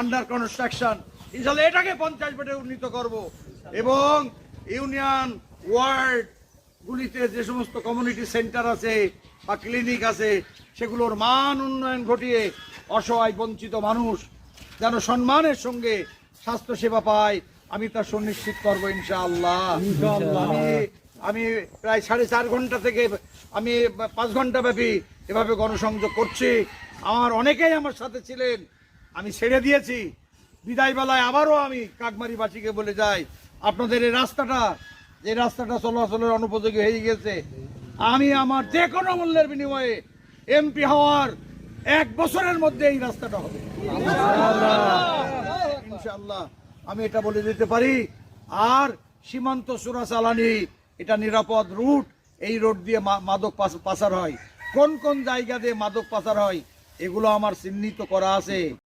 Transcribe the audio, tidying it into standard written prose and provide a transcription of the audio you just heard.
Under construction, ইনশাল্লাহ এটাকে 50 বেডে উন্নীত করব এবং ইউনিয়ন ওয়ার্ড গুলিতে যে সমস্ত কমিউনিটি সেন্টার আছে বা ক্লিনিক আছে সেগুলোর মান উন্নয়ন ঘটিয়ে অসহায় বঞ্চিত মানুষ যেন সম্মানের সঙ্গে স্বাস্থ্য সেবা পায়, আমি তা সুনিশ্চিত করবো ইনশাআল্লাহ। আমি প্রায় 4.5 ঘন্টা থেকে আমি 5 ঘন্টা ব্যাপী এভাবে গণসংযোগ করছি। আমার অনেকেই আমার সাথে ছিলেন, আমি ছেড়ে দিয়েছি। বিদায় বেলায় আবারও আমি কাকমারিবাসীকে বলে যাই, আপনাদের এই রাস্তাটা চলাচলের অনুপযোগী হয়ে গেছে। আমি আমার যে কোনো মূল্যের বিনিময়ে এমপি হওয়ার 1 বছরের মধ্যে এই রাস্তাটা হবে ইনশাআল্লাহ, আমি এটা বলে দিতে পারি। আর সীমান্ত চোরাচালানি এটা নিরাপদ রুট, এই রোড দিয়ে মাদক পাচার হয়, কোন কোন জায়গা দিয়ে মাদক পাচার হয় এগুলো আমার চিহ্নিত করা আছে।